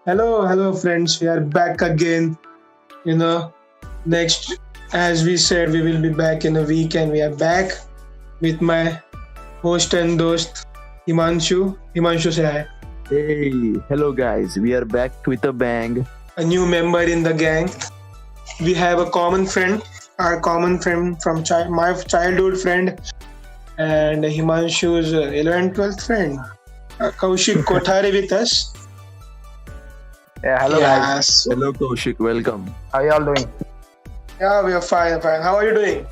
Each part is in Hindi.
Hello, friends. We are back again. You know, next, as we said, we will be back in a week, and we are back with my host and host, Himanshu. Himanshu, say hi. Hey, hello guys, we are back with a bang. A new member in the gang. We have a common friend, our common friend from my childhood friend, and Himanshu's 11th, 12th friend, Kaushik Kothari with us. Yeah, hello guys. Yes. Hello Kaushik, welcome. How y'all doing? Yeah, we are fine. How are you doing?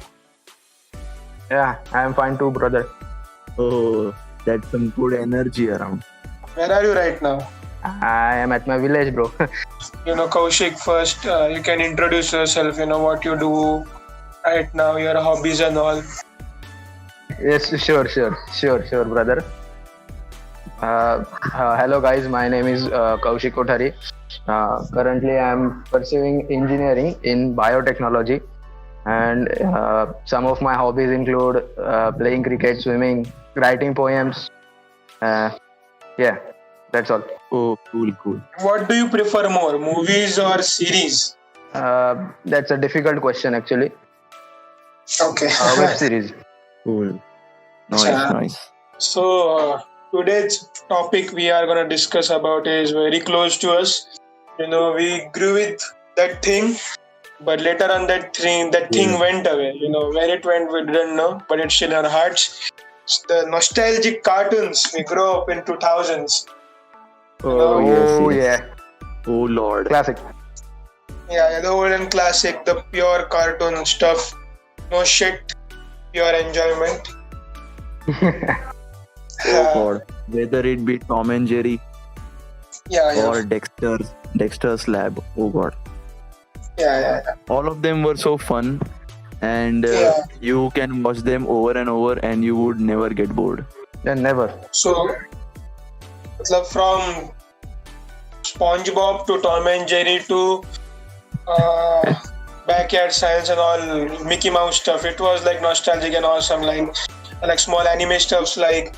Yeah, I am fine too, brother. Oh, that's some good energy around. Where are you right now? I am at my village, bro. Kaushik, first you can introduce yourself, what you do right now, your hobbies and all. Yes, sure, brother. Hello guys, my name is Kaushik Kothari. Currently, I am pursuing engineering in biotechnology, and some of my hobbies include playing cricket, swimming, writing poems. Yeah, that's all. Oh, cool. What do you prefer more, movies or series? That's a difficult question, actually. Okay. Web series. Cool. Acha. Nice. So, today's topic we are going to discuss about is very close to us. We grew with that thing, but later on that thing went away. Where it went, we didn't know, but it's in our hearts. It's the nostalgic cartoons we grew up in 2000s. Oh, yes. yeah, Oh Lord. classic. Yeah, the old and classic, the pure cartoon stuff. No shit, pure enjoyment. Oh God. Whether it be Tom and Jerry Yeah. or Dexter's Lab. Oh God. Yeah. All of them were so fun, and Yeah. you can watch them over and over, and you would never get bored. Then never. So, from SpongeBob to Tom and Jerry to Backyard Science and all Mickey Mouse stuff, it was like nostalgic and awesome. Like small anime stuffs like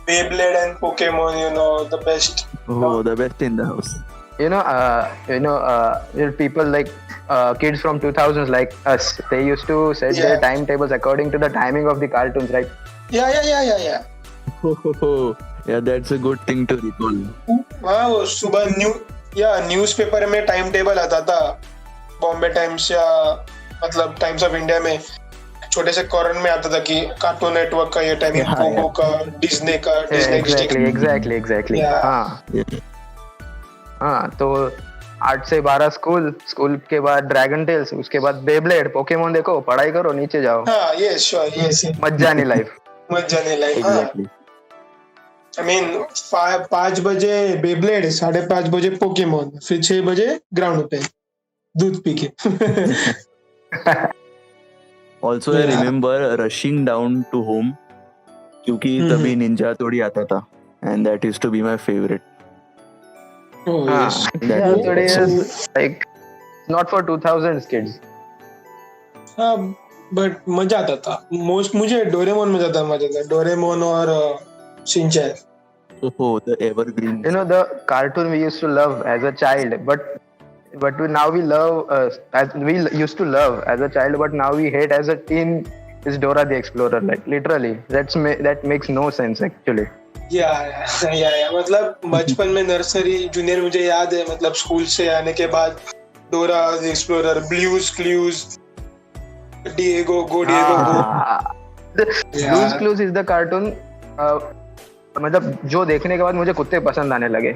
Beyblade and Pokemon, the best. Oh, the best in the house. People like kids from 2000s like us. They used to set Yeah. their timetables according to the timing of the cartoons, right? Yeah. Oh, yeah, that's a good thing to recall. हाँ वो सुबह न्यूज़पेपर में टाइम टेबल आता था बॉम्बे टाइम्स या मतलब टाइम्स ऑफ इंडिया में छोटे से कॉर्नर में आता था कि कार्टून नेटवर्क का ये टाइम Yeah, पोगो का डिज्नी का डिज्नी Exactly. Yeah. हाँ, तो 8 से 12 स्कूल के बाद ड्रैगन टेल्स, उसके बाद बेब्लेड, पोकेमोन देखो, पढ़ाई करो, नीचे जाओ, हाँ ये श्योर ये मज्जानी लाइफ. मजाने लाइक हाँ Exactly. आई मीन 5 बजे बेब्लेड 5:30 बजे पोकेमोन फिर 6 बजे ग्राउंड पे दूध पी के Also, I Yeah. remember rushing down to home क्योंकि तभी निंजा तोड़ी आता था, and that used to be my favorite. Oh, हाँ, yes. That yeah, was today awesome. is like not for 2000s kids. हाँ बट मजा आता था मुझे डोरेमोन में ज्यादा मजा आता डोरेमोन और Shinchan Oh, the evergreen. The cartoon we used to love as a child, but now we love as we used to love as a child, but now we hate as a teen is Dora the Explorer. Like literally, that makes no sense actually. या मतलब बचपन में नर्सरी जूनियर मुझे याद है मतलब स्कूल से आने के बाद Dora the explorer Blue's Clues Diego go Blue's Clues is the cartoon. मतलब जो देखने के बाद मुझे कुत्ते पसंद आने लगे.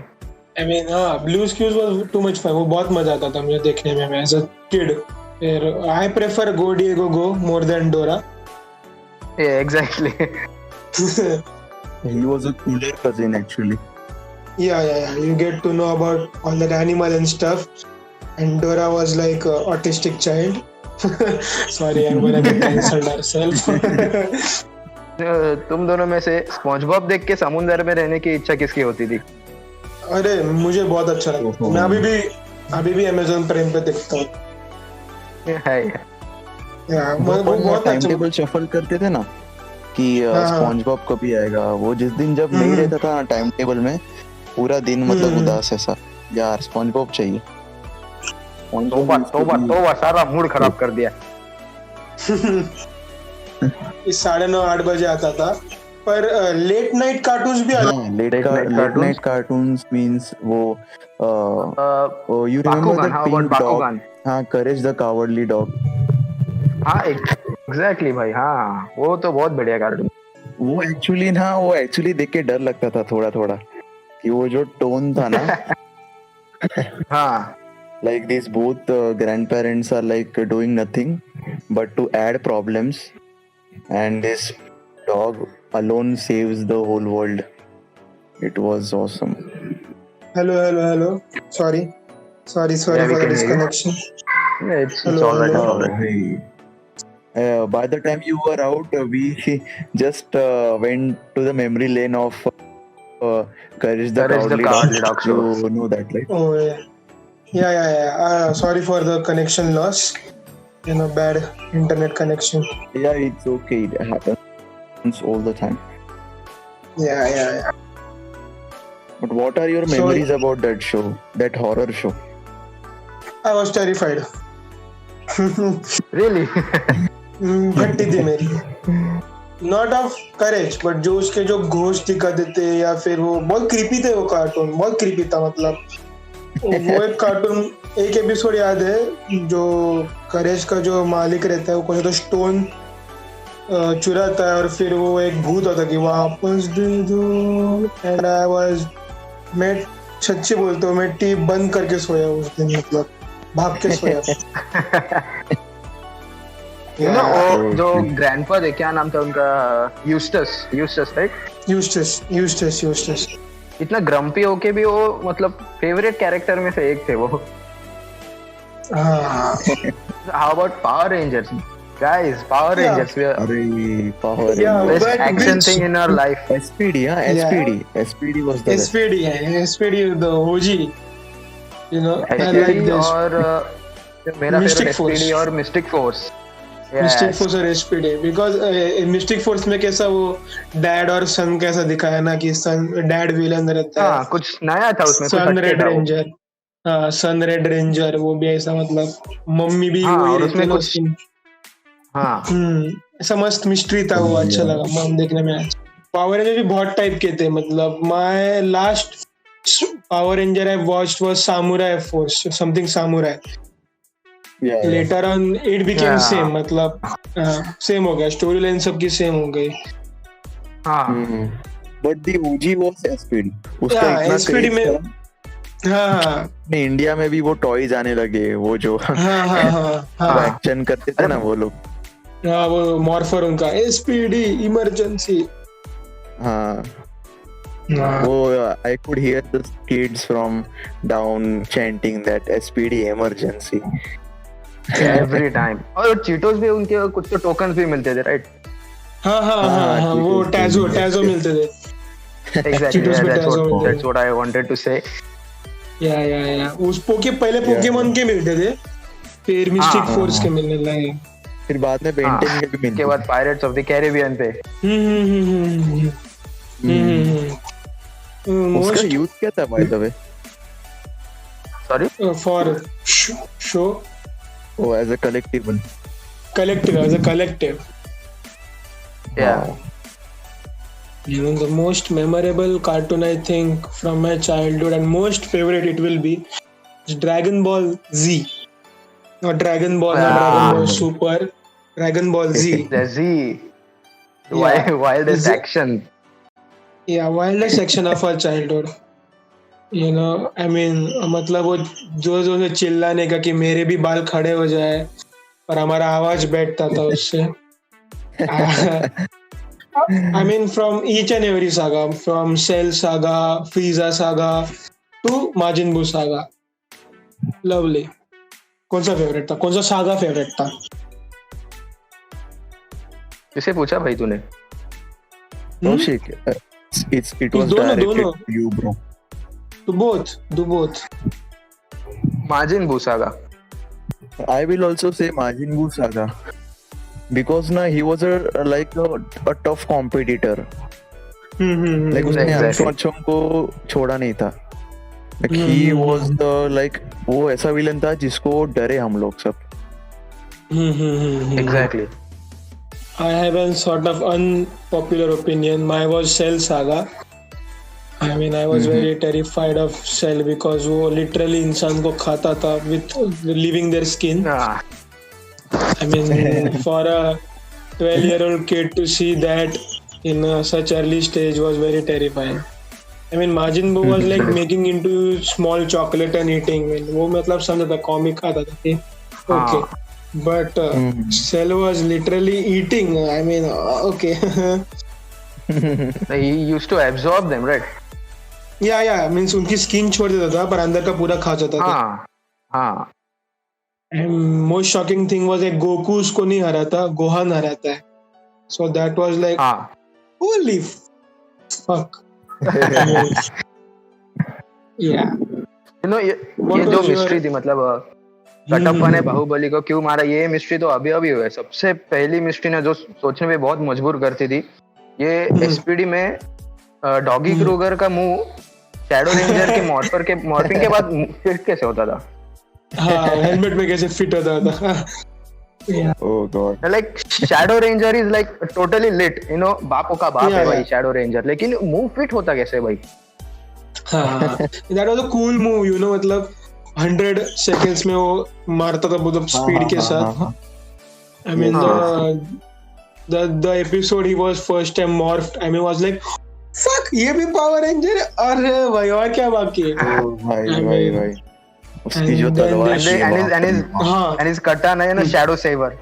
आई मीन हाँ Blue's Clues was too much fun वो बहुत मजा आता था मुझे देखने में मैं एज अ किड फिर I prefer go Diego go more than डोरा Yeah, exactly. He was a cooler cousin actually. yeah you get to know about all that animal and stuff and Dora was like a autistic child sorry I'm gonna get cancelled ourselves तुम दोनों में से SpongeBob देख के समुंदर में रहने की इच्छा किसकी होती थी? अरे मुझे बहुत अच्छा लगता मैं अभी भी Amazon प्राइम पे देखता हूँ वो बहुत टाइम अच्छा टेबल शफल करते थे ना कि स्पॉन्जबॉब कभी आएगा, वो जिस दिन जब नहीं रहता था टाइम टेबल में पूरा दिन मतलब उदास ऐसा यार स्पंजबॉब चाहिए। तो सारा मूड खराब कर दिया। इस 9:30-8 बजे आता था, पर लेट नाइट कार्टून्स भी आते। लेट नाइट कार्टून्स मींस वो you remember बाकुगान, that how pink about dog? बाकुगान? हाँ, करेज द कावर्डली डॉग। हाँ एग्जैक्टली भाई, हाँ वो तो बहुत बढ़िया कार्टून। वो एक्चुअली देख के डर लगता था थोड़ा थोड़ा, कि वो जो टोन था ना, हाँ like these both grandparents are like doing nothing but to add problems, and this dog alone saves the whole world. It was awesome. Hello. Sorry Yeah, for we the can hear you. disconnection. it's Hello, all right, hello. it's all right. Hey. By the time you were out, we just went to the memory lane of Courage the Cowardly Dog. show. You know that, right? Oh yeah. Sorry for the connection loss. Bad internet connection. Yeah, it's okay. It happens all the time. Yeah. But what are your So- memories about that show, that horror show? I was terrified. Really? फटती थी मेरी। नॉट ऑफ करेज, बट जो उसके जो घोस्ट दिखा देते, या फिर वो बहुत क्रीपी थे। वो कार्टून बहुत क्रीपी था, मतलब वो एक कार्टून, एक एपिसोड याद है, जो करेज का जो मालिक रहता है वो कौन सा तो स्टोन चुराता है, और फिर वो एक भूत होता कि वापस दे दो। एंड आई वाज, मैं सच्ची बोलता हूँ, मैं टीवी बंद करके सोया उस दिन, मतलब भाग के सोया। वो जो ग्रैंडफा है, क्या नाम था उनका? यूस्टस राइट? यूस्टस। इतना ग्रम्पी होके भी वो मतलब फेवरेट कैरेक्टर में से एक थे वो। हाँ। How about Power Rangers? Guys, Power Yeah. Rangers were Arey, Power Yeah, Rangers. best but action which- thing in our life. SPD, yeah, SPD was the best. SPD the OG, I like SPD this. और मेरा Mystic फेवरेट Force. SPD और मिस्टिक फोर्स। मिस्टिक फोर्स और SPD, बिकॉज मिस्टिक फोर्स में कैसा वो डैड और सन कैसा दिखाया ना, कि सन डैड विलन रहता हाँ है, कुछ नया था उसमें, कुछ सन हटके रेड था वो। रेंजर। हाँ, सन रेड रेंजर, वो भी ऐसा, मतलब मम्मी भी हाँ, वही और रहती उसमें है ना कुछ- उसकी। हाँ ऐसा मस्त मिस्ट्री था वो, अच्छा लगा मन देखने में। पावर रेंजर भी बहुत टाइप के थे, मतलब my last power ranger I watched was samurai force, something samurai. Yeah. Later on it became Yeah. Same, मतलब सेम हो गया, स्टोरी लाइन सबकी सेम हो गई। हाँ Hmm. But the OG was SPD. उसका Yeah, इतना SPD craze में- था। हाँ अपने इंडिया में भी वो टॉयज आने लगे, वो जो हाँ एक्शन करते थे ना वो लोग। हाँ, वो मॉर्फर उनका SPD इमरजेंसी। हाँ, वो I could hear the kids from down chanting that SPD emergency. Every time. और चीटोस भी, उनके कुछ तो टोकन्स भी मिलते थे राइट? हाँ, वो टैजो मिलते थे। एग्जैक्टली, Cheetos में Tazo मिलते थे। That's what I wanted to say. या उस पहले पोकेमोन के मिलते थे, फिर मिस्टिक हाँ, फोर्स के मिलने लगे। फिर बाद में बेंटेन के भी मिलते उसके बाद पायरेट्स ऑफ द कैरिबियन पे। उसका मोस्ट यूज क्या था by the way? Sorry? For show वो एज अ कलेक्टिबल। collective. या The most memorable cartoon I think from my childhood and most favorite it will be is Dragon Ball Z. Not Dragon Ball, not Dragon Ball Super. Dragon Ball Z. The जी, wildest Z- action. Yeah, wildest section of our childhood. I mean, मतलब वो जो से चिल्लाने का कि मेरे भी बाल खड़े हो जाए, और हमारा आवाज बैठता था उससे। I mean, from each and every saga, from Cell saga, Frieza saga to Majin Buu saga. Lovely. कौन सा फेवरेट था? कौन सा सागा फेवरेट था? किसे पूछा भाई तूने? Kaushik, it was दोनों- directed दोनों। to you, bro. Do both. माजिन बू saga. I will also say Majin Buu saga, because na he was a tough competitor. Like उसने Exactly. अच्छों को छोड़ा नहीं था। Like he was the like वो ऐसा विलन था जिसको डरे हम लोग सब. Exactly. I have a sort of unpopular opinion. Mine was Cell Saga. I mean, I was very terrified of Cell because वो literally इंसान को खाता था with leaving their skin. Ah, I mean, for a 12-year-old kid to see that in such early stage was very terrifying. I mean, Majin Buu was like making into small chocolate and eating. I mean, वो मतलब समझा था comic आता था कि okay. But Cell was literally eating. I mean, okay. he used to absorb them, right? yeah. Means उनकी skin छोड़ देता था पर अंदर का पूरा खा जाता था. हाँ. And most shocking thing was like Goku उसको नहीं हराता, Gohan हराता है. So that was like holy fuck. Yeah. You know, ये जो मिस्ट्री थी मतलब कटप्पा ने बाहुबली को क्यों मारा, ये मिस्ट्री तो अभी हुई है. सबसे पहली मिस्ट्री ने जो सोचने पे बहुत मजबूर करती थी, ये एसपीडी में डॉगी क्रूगर का मुंह शैडो रेंजर के मॉर्फिंग के बाद फिट कैसे होता था. हाँ, हेलमेट में कैसे फिट होता था. Oh God. Like shadow ranger is like totally lit, you know, बापों का बाप है भाई शैडो रेंजर, लेकिन मुंह फिट होता कैसे भाई. हाँ, that was a cool move, you know, मतलब 100 seconds में वो मारता था मतलब स्पीड के साथ. I mean the episode he was first time morphed, I mean was like fuck, ये भी पावर रेंजर है. अरे भाई और क्या बाकी है. भाई उसकी जो तलवार and his katana है ना shadow saver.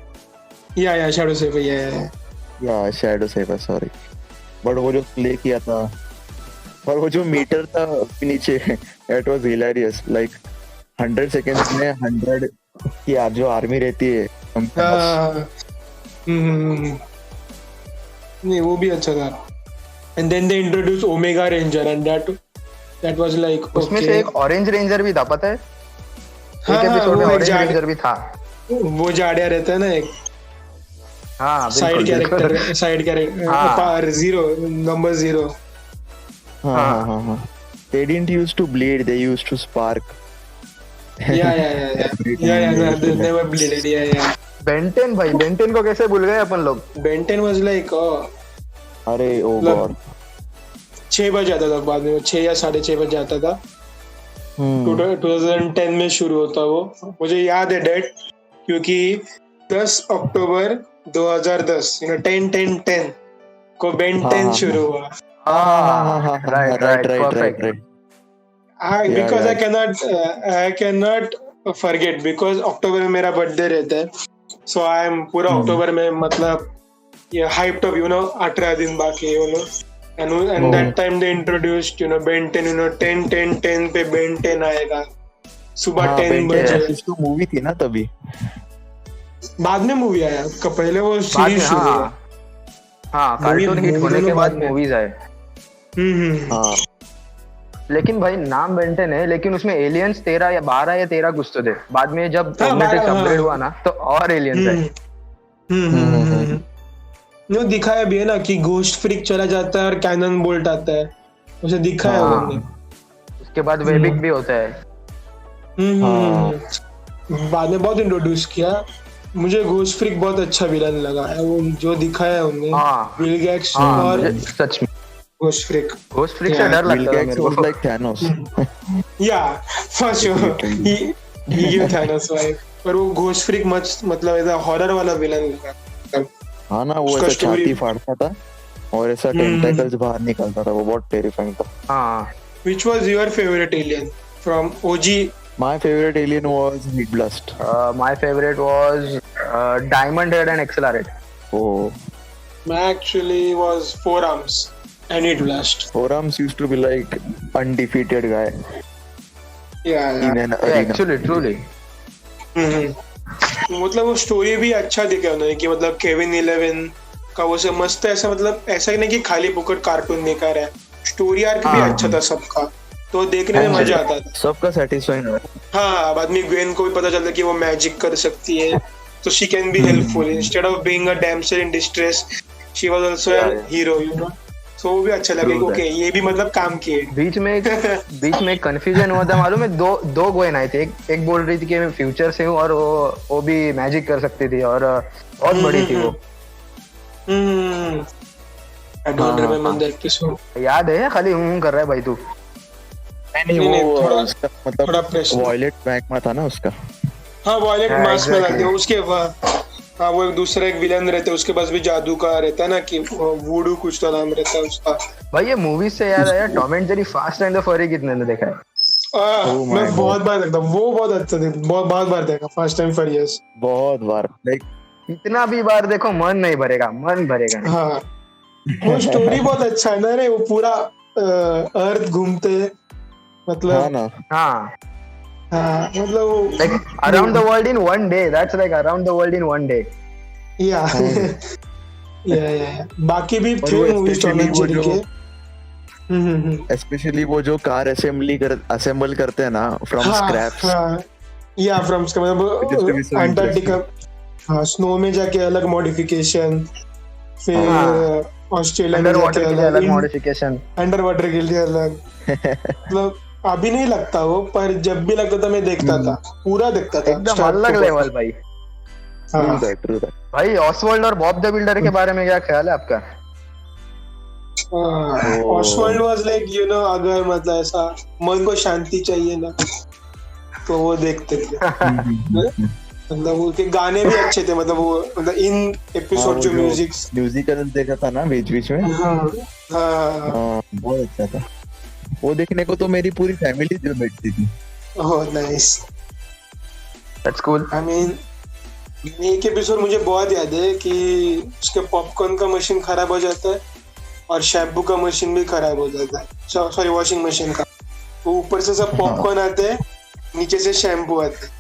Yeah, shadow saver. Yeah, shadow saver, sorry. But वो जो प्ले किया था और वो जो मीटर था नीचे, it was hilarious. Like 100 seconds में 100 की जो आर्मी रहती है. नहीं वो भी अच्छा था. And then they introduced Omega Ranger and that was like उसमें से एक ऑरेंज रेंजर भी था, पता है. एक एपिसोड में ऑरेंज रेंजर भी था. वो जाड़िया रहता है ना एक. हाँ, साइड कैरेक्टर जीरो नंबर 0. हाँ. They didn't used to bleed, they used to spark. Yeah. They never bleeded. Yeah. Ben Ten भाई, बेंटेन को कैसे भूल गए अपन लोग. बेंटेन was like अरे ओ गॉड 6 बजे आता था, बाद में 6 या 6:30 बजे आता था. 2010 में शुरू होता वो. मुझे याद है डेट क्योंकि 10 अक्टूबर 2010 10 को बेंटेन शुरू हुआ. right. Because I cannot forget because अक्टूबर में मेरा बर्थडे रहता है. So I am पूरा अक्टूबर में मतलब ये hyped up, 18 दिन बाकी, and that time they introduced Ben 10, 10 पे Ben 10 आएगा सुबह 10 बजे. तो मूवी थी ना तभी, बाद में मूवी आया. पहले वो सीरीज शुरू हुआ. हाँ, कार्टून हिट होने के बाद मूवीज आए. लेकिन भाई नाम बेंटेन है, लेकिन उसमें एलियंस 13 या 12 या 13 कुछ तो थे. बाद में जब मैट्रिक्स अपग्रेड हुआ ना तो और एलियंस है. दिखाया भी है ना कि घोस्ट फ्रिक चला जाता है और कैनन बोल्ट आता है, उसे दिखाया उन्होंने. उसके बाद वेबिक भी होता है. बाद में बहुत इंट्रोड्यूस किया. मुझे घोस्ट फ्रिक बहुत अच्छा विलन लगा है वो जो दिखाया है उन्होंने. बिल गेट्स और सच में घोस्ट फ्रिक से डर लगता है मेरे को. like Thanos. Yeah, for sure. He Thanos vibe. पर वो घोस्ट फ्रिक मतलब ऐसा हॉरर वाला विलन लगा. हाँ ना, वो ऐसा छाती फाड़ता था और ऐसा टेंटाकल्स बाहर निकलता था, वो बहुत टेरिफाइंग था. हाँ. Which was your favorite alien from OG? My favorite alien was Heat Blast. My favorite was Diamond Head and Accelerate. Oh. My actually was Four Arms and Heat Blast. Four Arms used to be like undefeated guy. Yeah. In an arena. Actually, truly. मतलब वो स्टोरी भी अच्छा दिखा उन्होंने कि मतलब केविन 11 का वो सब मस्त है. ऐसा मतलब ऐसा नहीं कि खाली पुकट कार्टून दिखा रहा है. स्टोरी आर्क भी अच्छा था सबका, तो देखने में मजा आता था. सबका सेटिस्फाइंग है. हाँ, बाद में ग्वेन को भी पता चलता कि वो मैजिक कर सकती है, तो she can be helpful instead of being a damsel in distress. She was also a hero, तो वो भी अच्छा लगा कि True that. ओके ये भी मतलब काम किए. बीच में कंफ्यूजन हुआ था मालूम है. दो गोयन आई थी. एक बोल रही थी कि मैं फ्यूचर से हूँ और वो भी मैजिक कर सकती थी और बहुत बड़ी थी वो. I don't remember the episode. याद है खाली हूँ कर रहा है भाई तू. नहीं नहीं, वो थोड़ा- उसका थोड़ा मतलब pressure. वॉयलेट बैंक में था ना उसका. हाँ वॉयलेट हाँ, मास्क में exactly. डालते हैं उसके हाँ वो एक दूसरा एक विलन रहता है उसके पास भी जादू का रहता है ना कि वूडू कुछ तो नाम रहता है उसका. भाई ये मूवी से याद आया Tom and Jerry fast and the फरी कितने ने देखा है. Oh my मैं God. बहुत बार देखता हूँ वो बहुत अच्छा बहुत बार देखा फर्स्ट टाइम फॉर इयर्स. बहुत बार लाइक कितना भी बार देखो मन नहीं भरेगा. मन भरेगा नहीं. हाँ वो स्टोरी बहुत अच्छा है ना रे. वो पूरा अर्थ घूमते हाँ मतलब ना. हाँ हाँ मतलब वो like around the world in one day. That's like around the world in one day. या बाकी भी और थे वो मूवीज टॉम एंड especially वो जेरी जो- के. स्पेशली वो जो कार असेंबल करते हैं ना फ्रॉम स्क्रैप्स. या from It used to be मतलब so अंटार्कटिका. हाँ स्नो में जाके अलग मॉडिफिकेशन. फिर हाँ. ऑस्ट्रेलिया में अंडर वाटर जाके के लिए अलग अलग मॉडिफिकेशन. अंडर वाटर के लिए अलग. मतलब अभी नहीं लगता वो पर जब भी लगता था मैं देखता था पूरा देखता था एकदम start अलग to लेवल भाई. हाँ. True that. भाई ऑसवर्ल्ड और बॉब द बिल्डर के बारे में क्या ख्याल है आपका. Oswald was like you no अगर मतलब ऐसा मन को शांति चाहिए ना तो वो देखते थे. मतलब उनके गाने भी अच्छे थे मतलब वो मतलब इन एपिसोड जो म्यूजिक. म्यूजिकल देखा था ना बीच बीच में. हाँ हाँ हाँ बहुत अच्छा था. वो देखने को तो मेरी पूरी फैमिली जो बैठती थी. Oh nice. That's cool. I mean एक एपिसोड मुझे बहुत याद है कि उसके पॉपकॉर्न का मशीन खराब हो जाता है और शैम्पू का मशीन भी खराब हो जाता है. सॉरी वॉशिंग मशीन का. तो ऊपर से सब पॉपकॉर्न आते हैं नीचे से शैम्पू आते हैं.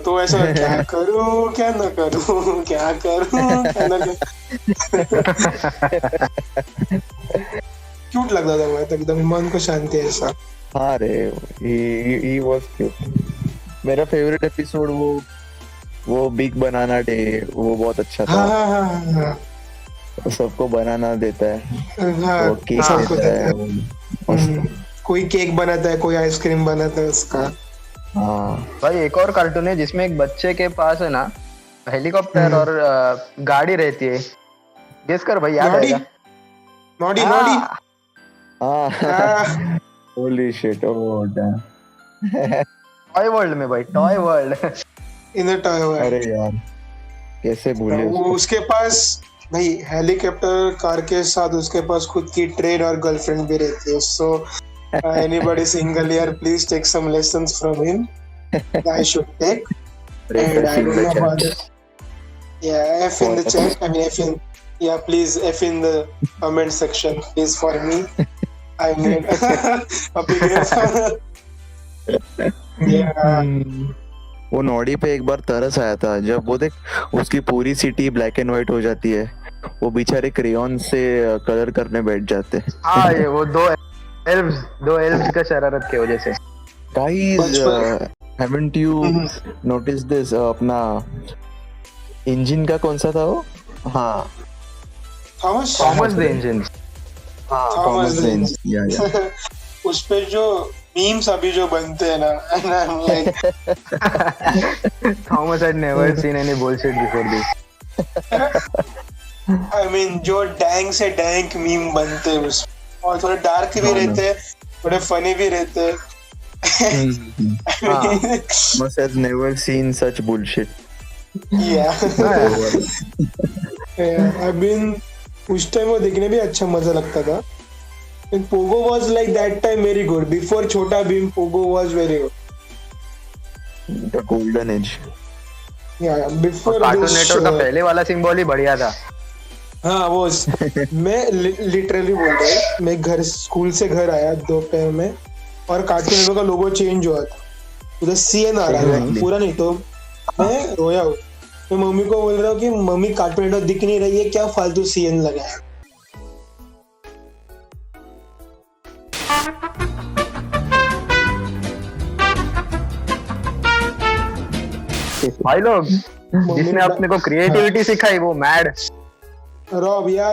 तो ऐसा क्या करूं क्या ना करूं क्या करूं क्या ना करूं. क्यूट लगता था मैं तो एकदम मन को शांति ऐसा. हाँ रे he was cute. मेरा फेवरेट एपिसोड वो बिग बनाना डे वो बहुत अच्छा हाँ था. हाँ हाँ हाँ सबको बनाना देता है. हाँ वो केक सबको देता देता है. है. कोई केक बनाता है कोई आइसक्रीम बनाता है उसका. हाँ भाई एक और कार्टून है जिसमें एक बच्चे के पास है ना हेलीकॉप्टर और गाड़ी रहती है. गेस कर भाई याद नॉडी आएगा. नॉडी हाँ. नॉडी. हाँ holy shit. Oh damn. Toy world में भाई toy world. In the toy world. अरे यार कैसे भूले वो उसको. उसके पास भाई हेलीकॉप्टर कार के साथ उसके पास खुद की ट्रेन और गर्लफ्रेंड भी रहती है. So anybody single here please take some lessons from him. I should take. And I don't know about it. Yeah, F in the chat. I mean F in. Yeah, please F in the comment section, please for me. I need a big F. Yeah. वो नॉडी पे एक बार तरस आया था जब वो देख उसकी पूरी सिटी ब्लैक एंड व्हाइट हो जाती है. वो बेचारे क्रेयॉन से कलर करने बैठ जाते हैं. हाँ ये वो दो एल्व्स का शरारत की वजह से. Guys, haven't you noticed this? अपना इंजन का कौन सा था वो. हाँ Thomas. Thomas the engine. Thomas the Engine. Yeah. उस पे जो मीम्स अभी जो बनते हैं ना and I'm like Thomas had never seen any bullshit before this. I mean जो डैंग से डैंक मीम बनते हैं उस और थोड़े डार्क भी रहते हैं थोड़े फनी भी रहते हैं. Must has never seen such bullshit. Yeah. I mean उस टाइम वो देखने भी अच्छा मजा लगता था. And Pogo was like that time very good. Before Chota Bheem, Pogo was very good. The golden age. Yeah, before cartoon this. Network का पहले वाला सिंबल ही बढ़िया था. हाँ वो मैं लिटरली बोल रहा हूँ. मैं घर स्कूल से घर आया दोपहर में और कार्टून नेटवर्क का लोगो चेंज हुआ था. उधर सीएन आ रहा है Exactly. पूरा नहीं तो मैं रोया हूँ. मैं मम्मी को बोल रहा हूँ कि मम्मी कार्टून नेटवर्क दिख नहीं रही है क्या फालतू सीएन लगाया. भाई लोग जिसने अपने को क्रिएटिविटी सिखाई वो मैड. रॉब या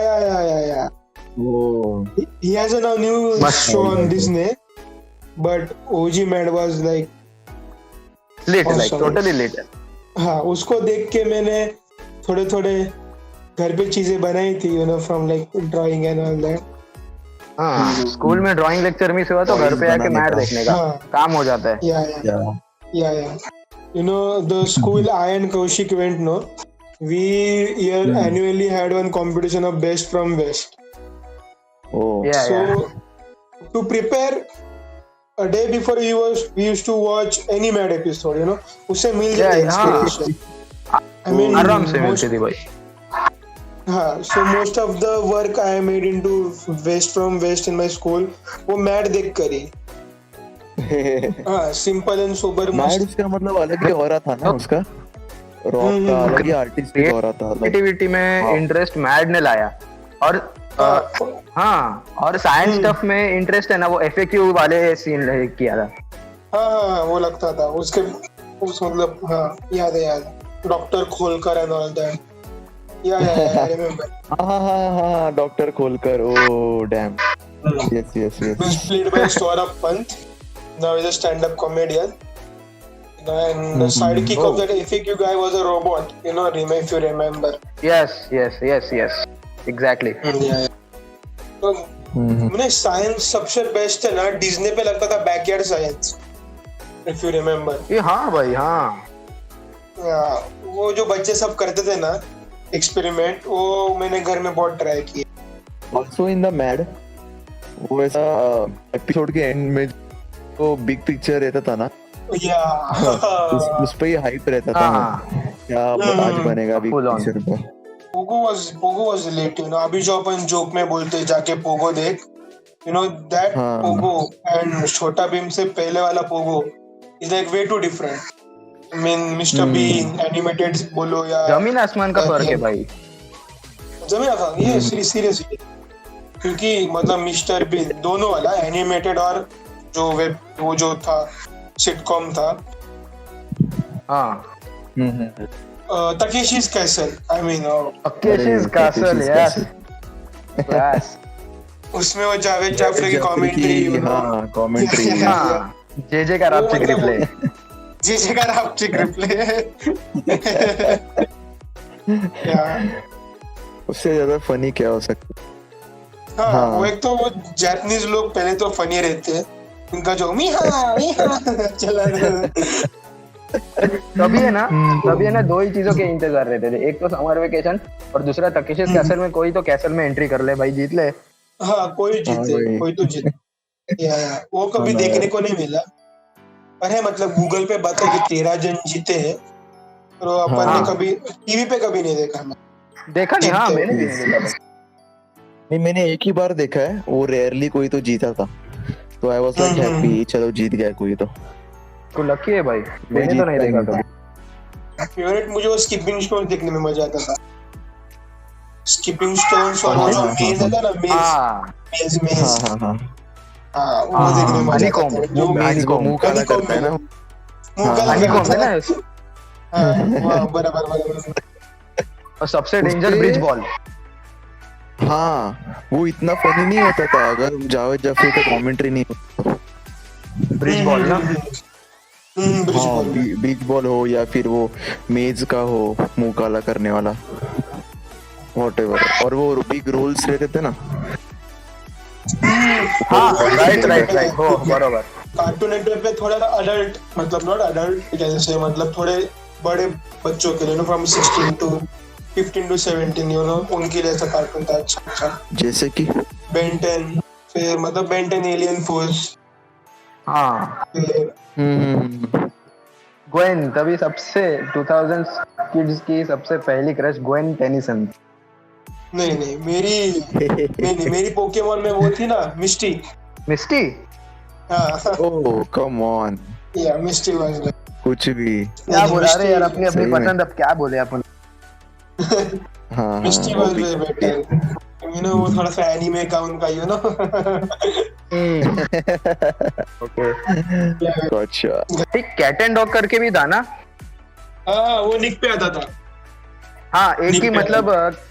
Oh. He has a new Must show on have. Disney, but OG Mad was like, lit, like Awesome. totally lit. हाँ उसको देख के मैंने थोड़े थोड़े घर पे चीजें बनाई थी, you know, from like drawing and all that. हाँ, स्कूल में ड्राइंग लेक्चर मिस हुआ तो घर पे आके बनाने मैट का। देखने का हाँ काम हो जाता है. yeah. Yeah. You know, the school I and Kaushik went, no, we year annually had one competition of best from West. Oh. Yeah, So yeah. to prepare a day before we used to watch any Mad episode, you know, उससे मिल जाता Yeah, हाँ. inspiration. I mean, आराम से most, मिलती थी भाई. हाँ, so most of the work I made into West from West in my school वो Mad देख कर ही. हाँ, simple and sober मैड मस्त. उसका मतलब अलग ही हो रहा था ना उसका रॉक का अलग ही आर्टिस्टिक हो रहा था like, क्रिएटिविटी में हाँ. इंटरेस्ट मैड ने लाया. और हाँ, और साइंस स्टफ में इंटरेस्ट है ना, वो एफएक्यू वाले सीन किया था. हाँ वो लगता था उसके उस मतलब हाँ याद है डॉक्टर खोलकर and all that. I remember. हाँ डॉक्टर खोलकर oh damn yes Who's played by Saurabh Pant. Now he's a stand-up comedian. And the sidekick of that FAQ guy was a robot. You know, if you remember. Yes, exactly. Yeah. तो मैंने साइंस सबसे बेस्ट है ना डिज्नी पे लगता था backyard science. If you remember. ये हाँ भाई हाँ. वो जो बच्चे सब करते थे ना एक्सपेरिमेंट, वो मैंने घर में बहुत ट्राई किए. ऑल्सो इन द मैड वो ऐसा एपिसोड के एंड में वो बिग पिक्चर रहता था ना उस पे ही हाइप रहता था क्या आज बनेगा बिग Full on. पिक्चर पे. Pogo was relate, you know. अभी जो अपन जोक में बोलते हैं जाके पोगो देख, यू नो दैट हाँ. पोगो एंड छोटा भीम से पहले वाला Pogo is like way too different. I mean Mister Bean animated बोलो या जमीन आसमान का फर्क है भाई. जमीन आसमान, ये सीरियसली. क्योंकि मतलब मिस्टर बीन दोनों वाला एनिमेटेड और जो वेब वो जो था सिटकॉम था. हाँ. Takeshi's Castle, I mean Takeshi's Castle, yes. Yes. उसमें वो जावेद जाफरी की कॉमेंट्री. हाँ कमेंट्री हाँ. जे का रापचिक रिप्ले. जी का रापचिक रिप्ले. उससे ज्यादा फनी क्या हो सकता. हाँ वो एक तो वो जापानीज लोग पहले तो फनी रहते हैं, उनका जो मिहा चला तभी है ना दो ही चीजों के इंतजार रहते थे. एक तो समर वेकेशन और दूसरा तकेशी's कैसल में कोई तो कैसल में एंट्री कर ले भाई, जीत ले. हाँ कोई जीते कोई तो जीते. वो कभी देखने को नहीं मिला. अरे मतलब गूगल पे बता कि 13 जन जीते हैं, तो अपन ने कभी टीवी पे कभी नहीं देखा. देखा नहीं. हाँ मैंने भी नहीं देखा. नहीं मैंने एक ही बार देखा है, वो रेयरली कोई तो जीता था तो आई वाज लाइक हैप्पी चलो जीत गया कोई तो. तो लकी है भाई, मैंने तो नहीं देखा कभी. फेवरेट मुझे वो स्किपिंग स्टोन देखने में मजा आता था. स्किपिंग स्टोन्स और वो जो मेज था ना मेज. हाँ वो देखने में मजा आता था. जो मेज को मुंह काला करता है ना. हनीकॉम है ना. हाँ बराबर. और सबसे डेंजर ब्रिज बॉल. हाँ वो इतना फनी नहीं होता था अगर जावेद जाफरी का कमेंट्री नहीं होता. ब्रिज बॉल ना. बीच बॉल हो या फिर वो मेज का हो मुंह काला करने वाला व्हाटएवर. और वो बिग रोल्स रहते थे ना. हाँ राइट हो बरोबर. कार्टून नेटवर्क पे थोड़ा अडल्ट मतलब नॉट अडल्ट कैसे मतलब थोड़े बड़े बच्चों के लिए from 16 to 15 to 17 you know उनके लिए ऐसा कार्टून था. अच्छा जैसे कि बेन 10 फिर मतलब बेन 10 एलियन फोर्स. हाँ ग्वेन तभी सबसे 2000 किड्स की सबसे पहली क्रश ग्वेन टेनिसन. नहीं मेरी पोकेमॉन में वो थी ना मिस्टी. हाँ ओह कम ऑन. या मिस्टी वाज कुछ भी क्या बोला रहे यार, अपनी पसंद अब क्या बोले अपन. हाँ Misty was way better. You know वो थोड़ा सा एनीमे का उनका यू नो. ओके. अच्छा ठीक कैट एंड डॉग करके भी था ना. हाँ वो निक पे आता था. हाँ एक ही Nick मतलब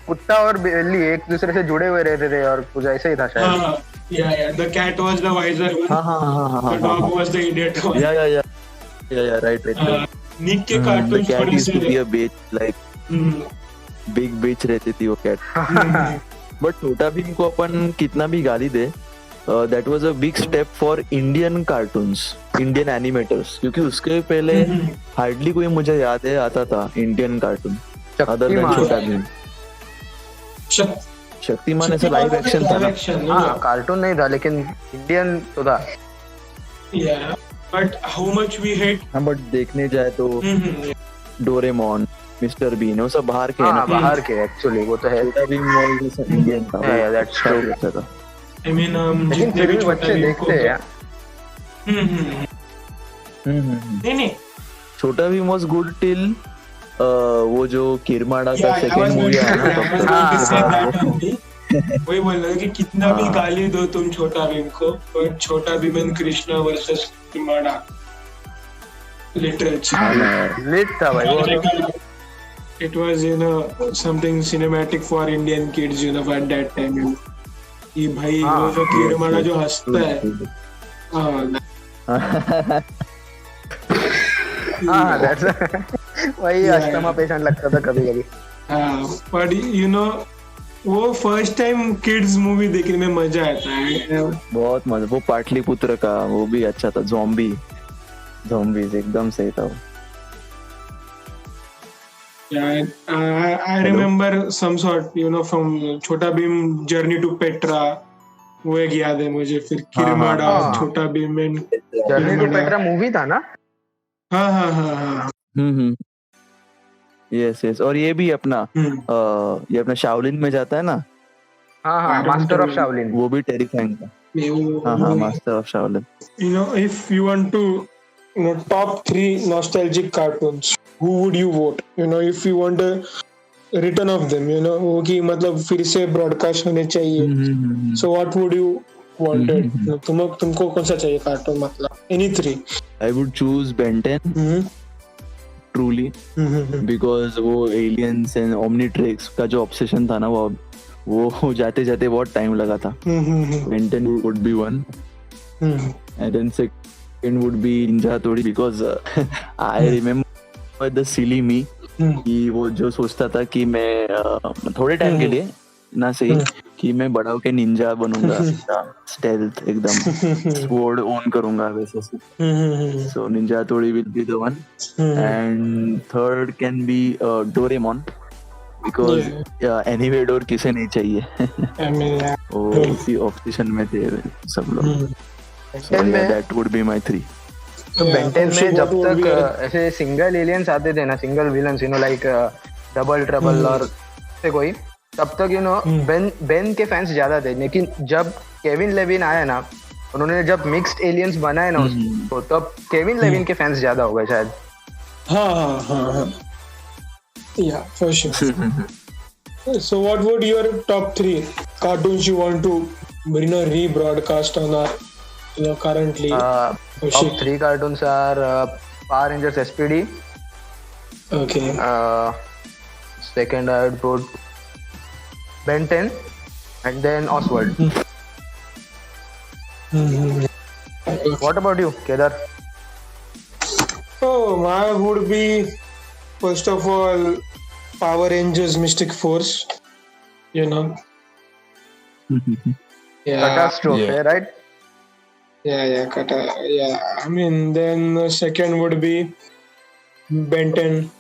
कुत्ता और बिल्ली एक दूसरे से जुड़े हुए रहते थे और कुछ ऐसे ही था शायद. yeah. The cat was the wiser one. हाँ. The dog was the idiot one. Yeah, right. Nick के The cartoons cat थोड़े used to be से a bitch, like hmm, big bitch रहती थी वो cat. बट छोटा भीम को अपन कितना भी गाली दे, that was a big step for Indian cartoons, Indian animators, क्योंकि उसके पहले हार्डली कोई मुझे याद है आता था Indian cartoon other than Shaktimaan. छोटा भीम. शक्तिमान ऐसा लाइव एक्शन था ना. हाँ कार्टून नहीं था लेकिन इंडियन तो था. Yeah, but how much we hate. हाँ बट देखने जाए तो डोरेमोन, मिस्टर बीन वो सब बाहर के है हाँ ना. बाहर के एक्चुअली वो तो है. छोटा भीम वो सब इंडियन था. Yeah, that's true. काफी अच्छा था. I mean, लेकिन जितने फिर भी भी छोटा बच्चे भीम देखते हैं यार. नहीं छोटा भीम वाज गुड टिल वो जो किरमाड़ा का Yeah, I second was movie going आया ना to- I was तब going to say हाँ. that only. वही बोल रहा कि कितना भी हाँ. गाली दो तुम छोटा भीम को, but छोटा Bheem and Krishna versus Kirmada literature. Late था भाई वो. It was something cinematic for Indian kids at that time. कि भाई हाँ. वो जो किरमाड़ा जो हंसता है, हाँ that's वही Yeah. अस्थमा पेशेंट लगता था कभी कभी. but वो फर्स्ट टाइम किड्स मूवी देखने में मजा आता है. बहुत मजा. वो पाटलिपुत्र का वो भी अच्छा था. zombies एकदम सही था वो. Yeah, I remember some sort, from छोटा भीम जर्नी टू पेट्रा, वो एक याद है मुझे. फिर किरमाड़ा, हाँ. Chhota Bheem and Journey to Petra movie था ना. हाँ. यस और ये भी अपना ये अपना शाओलिन में जाता है ना. हाँ मास्टर ऑफ शाओलिन. वो भी टेरिफाइंग था. हाँ master of Shaolin. If you want to top 3 nostalgic cartoons, who would you vote? If you want a return of them, वो कि मतलब फिर से ब्रॉडकास्ट होने चाहिए. So what would you wanted? तुमको कौन सा चाहिए कार्टून, मतलब any 3? I would choose Ben 10 truly because वो aliens and Omnitrix का जो obsession था ना वो जाते जाते बहुत टाइम लगा था. Ben 10 would be one, and then second would be Ninja Tori because I remember the silly me कि वो जो सोचता था कि मैं थोड़े टाइम के लिए ना सही कि मैं बड़ा होके निंजा बनूंगा, स्टेल्थ एकदम स्वॉर्ड ओन करूंगा वैसे से. So ninja Hattori will be the one, and third can be Doraemon because anywhere door किसे नहीं चाहिए. वो उसी ऑब्सेशन में थे सब लोग. So that would be my 3. तो बेंटेन में जब तक ऐसे सिंगल एलियंस आते थे ना, single villains like double trouble और से कोई, तब तक बेन के फैंस ज्यादा थे. लेकिन जब केविन लेविन आया ना, उन्होंने जब मिक्स्ड एलियंस बनाए ना उसको, तब केविन लेविन के फैंस ज्यादा हो गए शायद. हाँ. Yeah, for sure. So what would your top 3 cartoons you want to rebroadcast on our currently? Top 3 cartoons are Power Rangers SPD. Okay. Second I would put Ben 10 and then Oswald. What about you, Kedar? Oh, mine would be, first of all, Power Rangers Mystic Force. Yeah. Catastrophe, right? Yeah, I mean, then second would be Ben 10.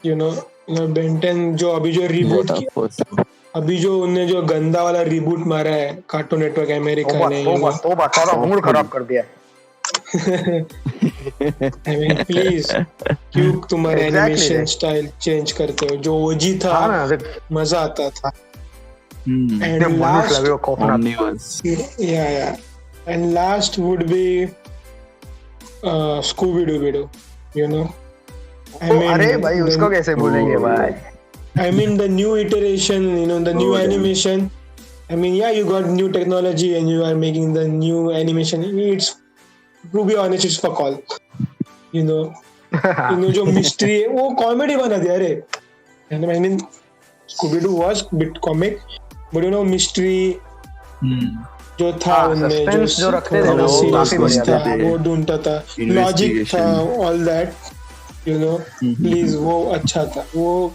Ben 10 जो अभी जो रिबूट अभी जो उनने जो गंदा वाला रिबूट मारा है कार्टून नेटवर्क अमेरिका ने, तो सारा मूड खराब कर दिया. I mean, please, क्यों तुम्हारे एनिमेशन स्टाइल चेंज करते हो? जो ओजी था मजा आता था. And last would be Scooby-Doo. अरे भाई उसको कैसे भूलेंगे भाई. I mean, the new iteration, the new animation. I mean, yeah, you got new technology and you are making the new animation. It's, to be honest, it's fuck all. जो mystery है वो comedy बना दिया. अरे And I mean, Scooby-Doo was bit comic, but you know, mystery जो था हाँ, उनमें suspense जो रखते थे ना, वो काफी seriousness बढ़िया था, था। वो ढूंढता था, लॉजिक था, Investigation। All that, you know, please वो अच्छा था वो।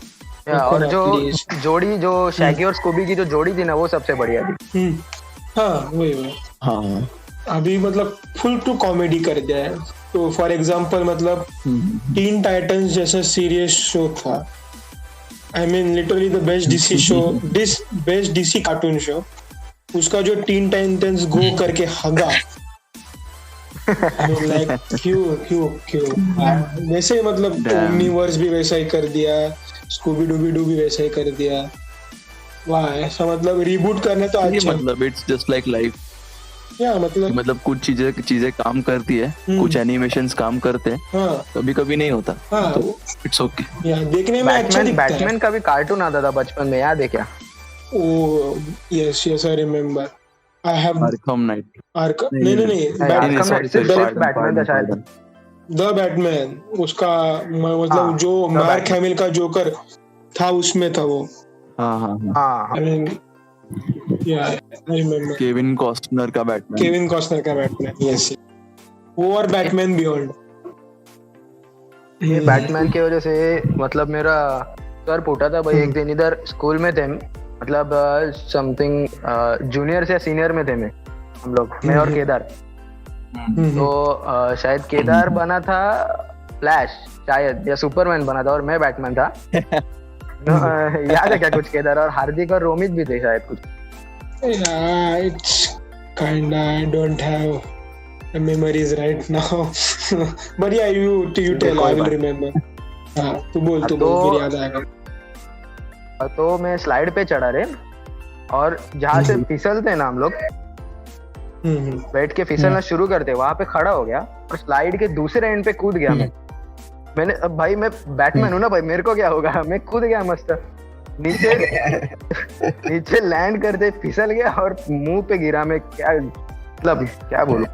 और जो Please। जोड़ी जो शैगी और स्कूबी की जो जोड़ी थी ना वो सबसे बढ़िया थी। हाँ वही हाँ अभी मतलब फुल टू कॉमेडी कर दिया है। तो फॉर एग्जांपल मतलब टीन टाइटंस जैसा सीरियस शो था, I mean literally the best DC show, best DC cartoon show, उसका जो टीन टाइटंस गो करके हगा, लाइक क्यों वैसे मतलब ओमनीवर्स भी वैसा ही कर दिया, स्कूबी डूबी डू भी वैसा ही कर दिया। वाह, ऐसा मतलब रिबूट करने तो ये अच्छा, मतलब इट्स जस्ट लाइक लाइफ। या मतलब कुछ चीजें काम करती है, कुछ एनिमेशंस काम करते हैं, हाँ कभी कभी नहीं होता, हाँ तो इट्स ओके। या देखने में अच्छा दिखता है। बैटमैन का भी कार्टून आता था बचपन में, याद है क्या? Oh, yes, I remember. I have Arkham night. नहीं, आर्कम नाइट सिर्फ बैटमैन था शायद। द बैटमैन, उसका मतलब जो मार्क हैमिल का जोकर था उसमें था वो। हाँ I mean, yeah, I remember. Kevin Costner का बैटमैन। केविन कॉस्टनर का बैटमैन, yes. वो और बैटमैन बियॉन्ड। ये बैटमैन की वजह से मतलब मेरा सर फूटा था भाई। एक दिन इधर स्कूल में थे, मतलब समथिंग जूनियर से सीनियर में थे हम लोग, मैं और केदार। तो शायद केदार बना था फ्लैश शायद, या सुपरमैन बना था और मैं बैटमैन था। याद है क्या कुछ? केदार और हार्दिक और रोमित भी थे शायद कुछ। It's kinda, I don't have the memories right now. But yeah, you tell, I will remember. हाँ, तू बोल फिर याद आएगा। तो मैं स्लाइड पे चढ़ा रे, और जहाँ से फिसलते ना हम लोग, बैठ के फिसलना शुरू करते, वहां पे खड़ा हो गया और स्लाइड के दूसरे एंड पे कूद गया। मैंने अब भाई मैं बैटमैन हूं ना भाई, मेरे को क्या होगा, मैं कूद गया मस्त नीचे लैंड करते फिसल गया और मुंह पे गिरा। मैं क्या मतलब क्या बोलूं।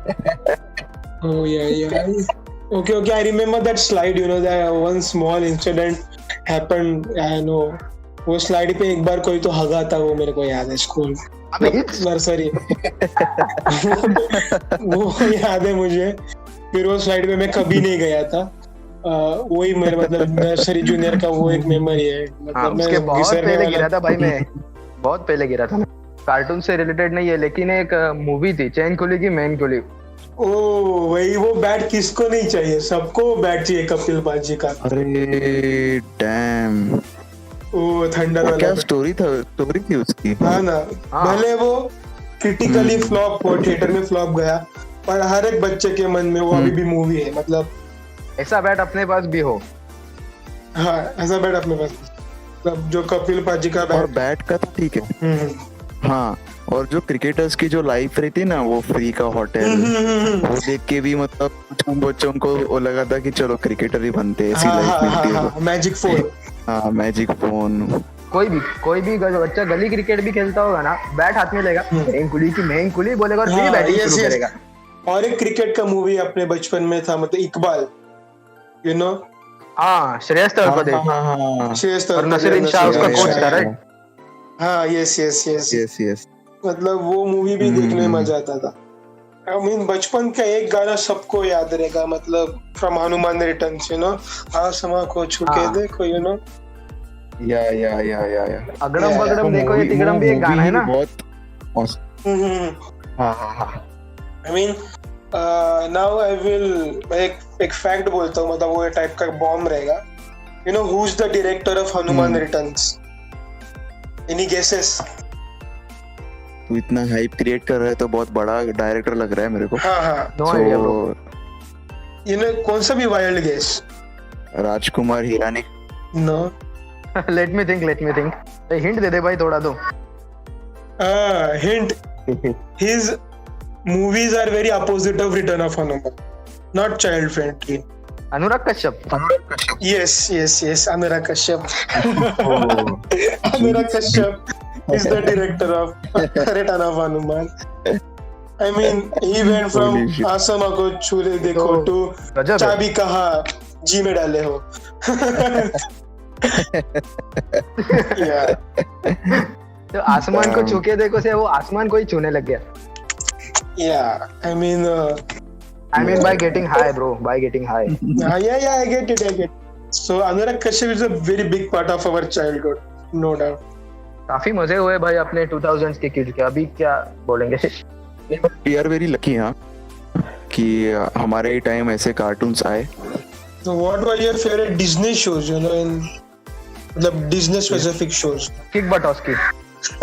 Oh yeah. Okay, I remember that slide, you know, that one small incident happened, I know. वो स्लाइड पे एक बार कोई तो हगा था, वो मेरे को याद है, स्कूल नर्सरी। वो याद है मुझे। फिर वो स्लाइड पे मैं कभी नहीं गया था, वही मेरे मतलब नर्सरी जूनियर का वो एक मेमोरी है। मतलब उसके बहुत पहले गिरा था भाई, मैं बहुत पहले गिरा था। कार्टून से रिलेटेड नहीं है, लेकिन एक मूवी थी चैन कुली की मैन कुली। ओ वही, वो बैट किसको नहीं चाहिए, सबको बैट चाहिए कपिल पाजी का। अरे डैम, ओ थंडर वाला क्या स्टोरी थी उसकी। हाँ ना, भले वो क्रिटिकली फ्लॉप हो, थिएटर में फ्लॉप गया, पर हर एक बच्चे के मन में वो अभी भी मूवी है। मतलब ऐसा बैट अपने पास भी हो। हाँ, ऐसा बैट अपने पास, मतलब जो कपिल पाजी का और बैट का तो ठीक है। हाँ, और जो क्रिकेटर्स की जो लाइफ रहती है ना, वो फ्री का होटल, वो देख के भी मतलब कुछ बच्चों को वो लगा था कि चलो क्रिकेटर ही बनते हैं, ऐसी लाइफ मिलती है। मैजिक फोन, हाँ मैजिक फोन। कोई भी बच्चा गली क्रिकेट भी खेलता होगा ना, बैट हाथ में लेगा, मैन कुली बोलेगा और फिर बैटिंग शुरू करेगा। और एक क्रिकेट का मूवी अपने बचपन में था, मतलब इकबाल, यू नो। हाँ, श्रेयस तलपदे और नसीरुद्दीन शाह उसका कोच था, राइट? हाँ, यस। मतलब वो मूवी भी देखने में मजा आता था। आई मीन बचपन का एक गाना सबको याद रहेगा, मतलब from Hanuman returns, you know, आसमां को छू के देखो, यू नो। या अगड़म बगड़म देखो ये तिगड़म भी एक गाना है ना, बहुत। हाँ। I mean now I will एक फैक्ट बोलता हूँ, मतलब वो टाइप का बॉम्ब रहेगा। You know who is the director of Hanuman returns? Any guesses? तू इतना हाइप क्रिएट कर रहा है तो बहुत बड़ा डायरेक्टर लग रहा है मेरे को। हाँ। No idea bro. You know कौन सा भी wild guess? Rajkumar Hirani? No. Let me think. Hint दे दे भाई थोड़ा तो। Hint, his movies are very opposite of Return of Hanuman, not child friendly. Anurag Kashyap. Yes, Anurag Kashyap. Anurag Kashyap is the director of Return of Hanuman. I mean, he went from आसमां को छूले देखो to चाबी कहाँ जी में डाले हो। Yeah, तो आसमान को छू के देखो से वो आसमान को ही छूने लग गया. yeah. I mean, I mean by getting high, bro. By getting high. yeah. I get it. So Anurag Kashyap is a very big part of our childhood, no doubt. काफी मजे हुए भाई अपने 2000s के किड के. अभी क्या बोलेंगे? वी आर वेरी लकी हाँ कि हमारे टाइम ऐसे कार्टून्स आए. So what were your favorite Disney shows, you know, in मतलब Disney specific shows? किक बटॉस्की.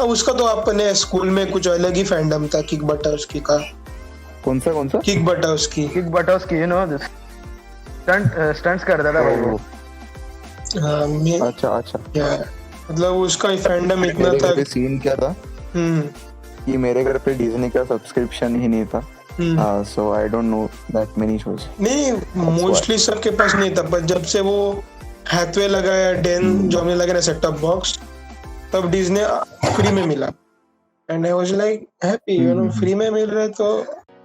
उसका तो अपने स्कूल में कुछ अलग ही फैंडम था किक बटॉस्की का. कौन सा kick Buttowski. Kick Buttowski, you know, stunts करता था भाई वो. हाँ मैं अच्छा yeah. मतलब उसका फैंडम इतना मेरे था. घर पे सीन क्या था कि मेरे घर पे डिज्नी का सब्सक्रिप्शन ही नहीं था. So I don't know that many shows. नहीं मोस्टली सबके पास नहीं था, पर जब से वो हैथवे लगाया डेन जो हमने लगाया सेट टॉप बॉक्स, तब डिज्नी फ्री में मिला and I was like happy, you know, free में मिल रहा है तो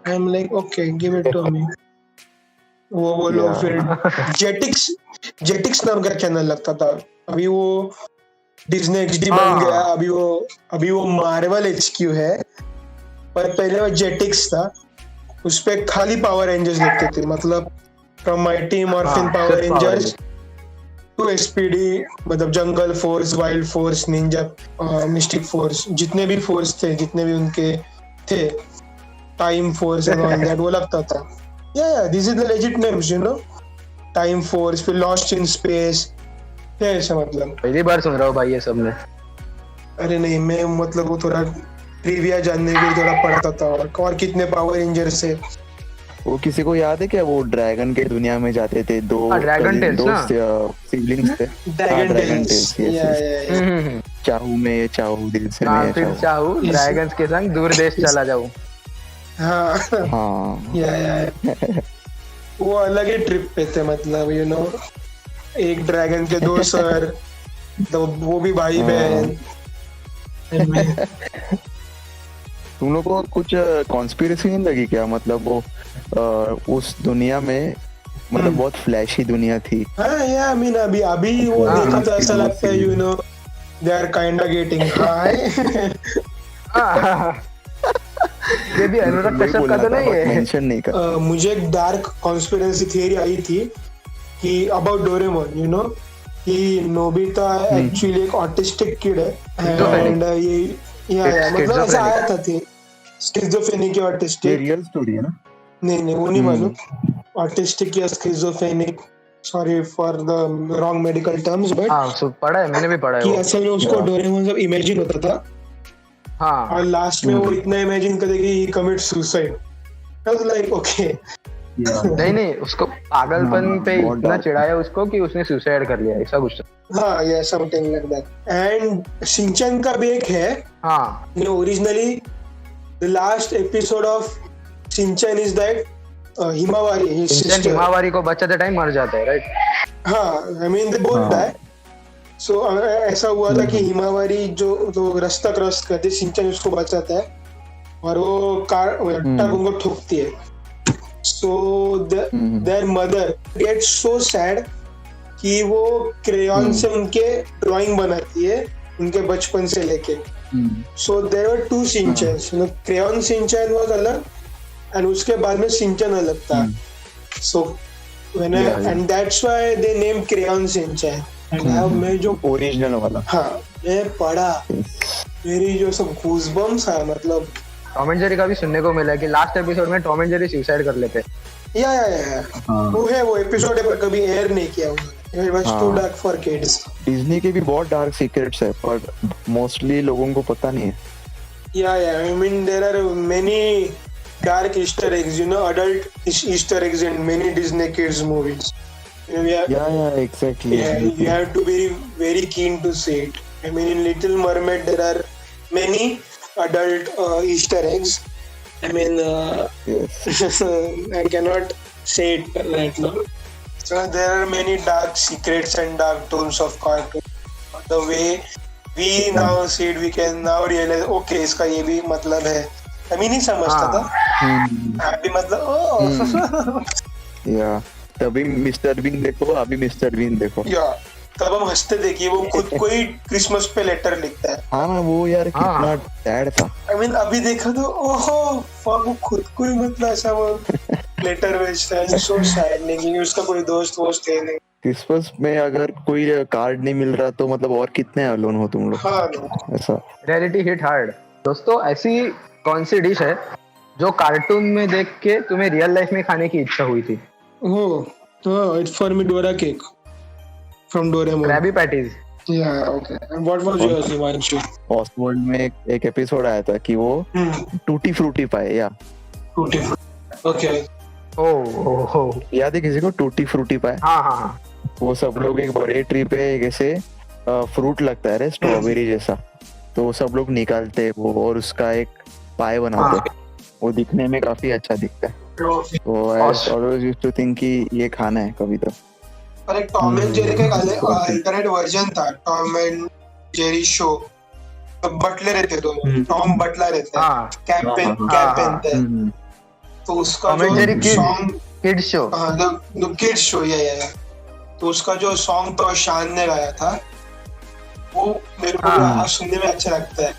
I am like okay give it to me. वो लोग फिर जेटिक्स नाम का चैनल लगता था. अभी वो डिज्नी एक्सडी बन गया. अभी वो मार्वल एचक्यू है, पर पहले वो जेटिक्स था. उस पे खाली पावर रेंजर्स देखते थे, मतलब from mighty morphin power rangers to SPD, मतलब jungle force, wild force, ninja, mystic force, जितने भी फोर्स थे, जितने भी उनके थे, time force and all that, वो लगता था. Yeah this is the legit names, you know. Time force, फिर लॉस्ट इन स्पेस, क्या ऐसा मतलब. पहली बार सुन रहा हूँ भाई ये सब में. अरे नहीं, मैं मतलब वो थोड़ा ट्रिविया जानने के लिए थोड़ा पढ़ता था. और कितने पावर रेंजर्स है. वो किसी को याद है क्या वो ड्रैगन के दुनिया में जाते थे दो सिबलिंग्स थे. Dragon Tales. चाहू में चाहू दिल से मैं फिर चाहू ड्रैगन्स के संग दूर देश चला जाऊं. हाँ या वो अलग ही ट्रिप पे थे, मतलब यू नो, एक ड्रैगन के दो सर, तो वो भी भाई बहन. तुम लोग को कुछ कॉन्स्पिरेसी नहीं लगी क्या, मतलब वो उस दुनिया में, मतलब बहुत फ्लैशी दुनिया थी. हाँ या आई मीन अभी वो देखा तो ऐसा लगता है, you know, they are kind of getting high. ये भी अनुराग कश्यप का तो नहीं है. मेंशन नहीं कर. मुझे एक डार्क कॉन्स्पिरेसी थियरी आई थी कि अबाउट डोरेमोन, यू नो, कि नोबिता एक्चुअली एक ऑटिस्टिक किड है एंड ये मतलब ऐसा आया था थी स्किज़ोफ्रेनिक या ऑटिस्टिक. रियल स्टोरी है ना. नहीं वो नहीं मालूम. ऑटिस्टिक या schizophrenic, sorry for the wrong medical terms, but हां पढ़ा है, मैंने भी पढ़ा है कि वो. असल में उसको डोरेमोन सब इमेजिन होता था. हाँ, और लास्ट में वो इतना इमेजिन करे कि ही commit suicide. I was like okay. नहीं उसको पागलपन पे इतना चिढ़ाया उसको कि उसने सुसाइड कर लिया, ऐसा कुछ. हाँ yeah something like that. And Shinchan का भी एक है. हाँ, originally the last episode of Shinchan is that Himawari, his sister, Himawari को बचाते टाइम मर जाता है, राइट. हाँ I mean they both die. So ऐसा हुआ था कि हिमावारी जो तो रास्ता क्रॉस करती, शिनचैन उसको बचाता है और वो कार ट्रक उनको ठोकती है. So their mother gets so sad कि वो क्रेयॉन से उनके ड्राइंग बनाती है उनके बचपन से लेके. So there were two Shinchans, crayon Shinchan was अलग and उसके बाद में शिनचैन अलग था. So and that's why they named crayon Shinchan. and मैं जो ओरिजिनल वाला, हाँ मैं पढ़ा, मेरी जो सब गूज़बम्स है, मतलब टॉम एंड जेरी का भी सुनने को मिला है कि लास्ट एपिसोड में टॉम एंड जेरी सुसाइड कर लेते. या वो एपिसोड है पर कभी एयर नहीं किया उन्होंने. It was too dark for kids. Disney के भी बहुत डार्क सीक्रेट्स है पर मोस्टली लोगों को पता नहीं है. Yeah I mean there are many dark Easter eggs, you know, adult Easter eggs in many Disney kids movies. Yeah, exactly. Yeah, you have to be very keen to see it. I mean, in Little Mermaid, there are many adult Easter eggs. I mean, Yes. I cannot say it right now. So there are many dark secrets and dark tones of cartoon. The way we now see it, we can now realize, okay, इसका ये भी मतलब है. अभी नहीं समझता था. अभी मतलब Yeah. तभी मिस्टर बीन देखो, अभी मिस्टर बीन देखो. Yeah. तब हम हंसते थे कि वो खुद को ही क्रिसमस पे लेटर लिखता है। हाँ ना, वो यार कितना सैड था। आई मीन अभी देखा तो ओहो वो खुद को ही मतलब ऐसा वो लेटर भेजता है। सो सैड, नहीं उसका कोई दोस्त वोस्त है नहीं। क्रिसमस में अगर कोई कार्ड नहीं मिल रहा तो मतलब और कितने अलोन हो तुम लोग। हाँ ऐसा रियलिटी हिट हार्ड। दोस्तों, ऐसी कौन सी डिश है जो कार्टून में देख के तुम्हें रियल लाइफ में खाने की इच्छा हुई थी? It's for me Dora cake from Doraemon. Crabby patties. Yeah okay, what was yours Himanshu? Oswald में एक एपिसोड आया था कि वो टूटी फ्रूटी पाए या टूटी ओके। ओह याद है किसी को टूटी फ्रूटी पाए? हाँ। वो सब लोग एक बड़े ट्री पे ऐसे फ्रूट लगता है रे, स्ट्रॉबेरी जैसा, तो वो सब लोग निकालते हैं वो और उसका एक पाए बनाते हैं। वो दिखने में काफी अच्छा दिखता है। तो I always used to think कि ये खाना है कभी तो। और एक टॉम एंड जेरी का अल्टरनेट वर्जन था, Tom and Jerry show. Butler रहते दोनों, टॉम बटलर रहता है, कैप पहनता है। तो उसका जो song kids show, the kids show, या तो उसका जो सॉन्ग तो शान ने गाया था, वो मेरे को आज सुनने में अच्छा लगता है।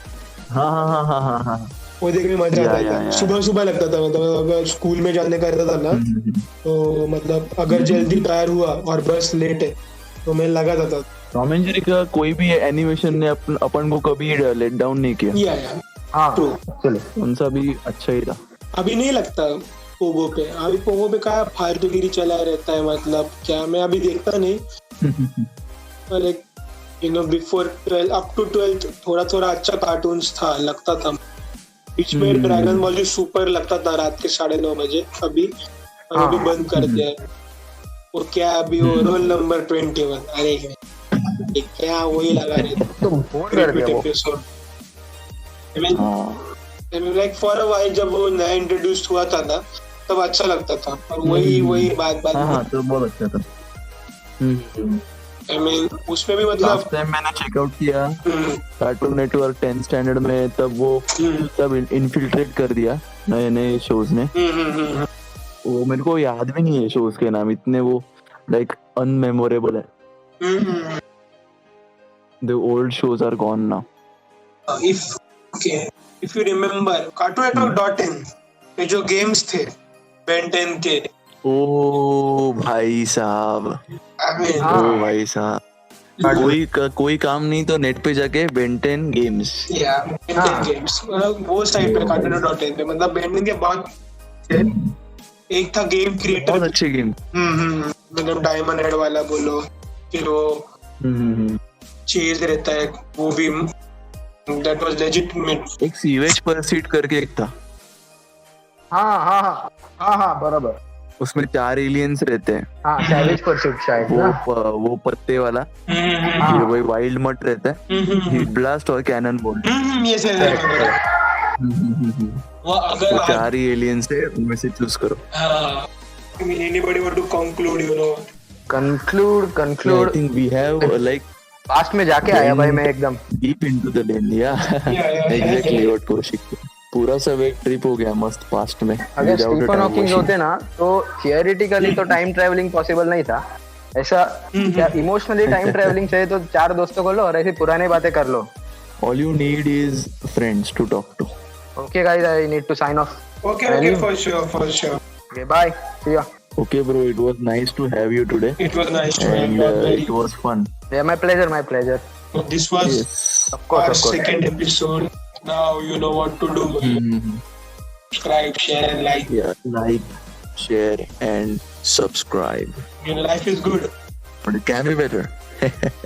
हाँ वो देखने में मजा आता था। सुबह सुबह लगता था, मतलब अगर स्कूल में जाने का रहता था ना, तो मतलब अगर जल्दी तैयार हुआ और बस लेट है तो मैं लगा था। टॉम एंड जेरी का कोई भी एनिमेशन ने अपन को कभी लेट डाउन नहीं किया। चलो उनसा भी अच्छा ही था। अभी नहीं लगता पोगो पे। अभी पोगो पे क्या फालतूगिरी चला रहता है, मतलब क्या, मैं अभी देखता नहीं। Like you know before 12 up to 12 थोड़ा अच्छा कार्टून्स था, लगता था। बीच में ड्रैगन बॉल सुपर लगता था रात के 9:30 बजे। अभी बंद कर दिया। वो क्या अभी वो रोल नंबर 21, अरे क्या वही लगा रहे episode. Like for a while जब वो नया इंट्रोड्यूस हुआ था ना, तब अच्छा लगता था, और वही बात तो बहुत अच्छा था। आई मीन उसमें भी मतलब लास्ट टाइम मैंने चेकआउट किया कार्टून नेटवर्क 10th स्टैंडर्ड में, तब वो सब इन्फिल्ट्रेट कर दिया नए शोज ने। वो मेरे को याद भी नहीं है शोज के नाम, इतने वो लाइक अनमेमोरेबल है। The old shows are gone now. If you remember Cartoon Network.in पे जो गेम्स थे Ben 10 के, ओ भाई साहब, भाई साहब, कोई काम नहीं तो नेट पे जाके Ben 10 गेम्स, Ben 10 गेम्स, मतलब वो साइट पे Cartoon Network.in पे, मतलब Ben 10 के बाद एक था गेम क्रिएटर, बहुत अच्छे गेम। मतलब डायमंड हेड वाला बोलो, फिर वो चेज रहता है, वो भी that was legitimate। एक सीवेज परसीट करके एक था। हाँ बराबर। उसमें 4 एलियंस रहते हैं। सैवेज परसूट शायद वो पत्ते वाला, ये वही वाइल्ड मट रहता है, हीट ब्लास्ट और कैनन बोल्ट। ये से वो अगर 4 ही एलियंस है, उनमें से चूज करो। anybody want to conclude, you know? conclude I think we have like past में जाके आया भाई मैं एकदम deep into the lane, exactly what Kaushik। पूरा सब एक ट्रिप हो गया मस्त पास्ट में। अगर स्टीफन हॉकिंग होते ना तो थियोरेटिकली तो टाइम ट्रैवलिंग पॉसिबल नहीं था। ऐसा क्या इमोशनली टाइम ट्रैवलिंग चाहिए तो 4 दोस्तों को लो और ऐसी पुरानी बातें कर लो। All you need is friends to talk to. Okay guys, I need to sign off. Okay, for sure. Okay, bye. See ya. Okay bro, it was nice to have you today. It was nice to have you. It was fun. Yeah, my pleasure. This was of course. Second episode. Now you know what to do. Subscribe, share and like. Yeah, like, share and subscribe. Your life is good, but it can be better.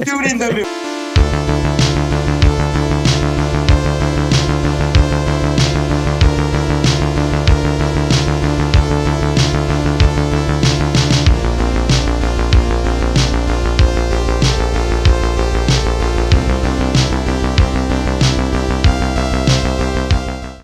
Tune in the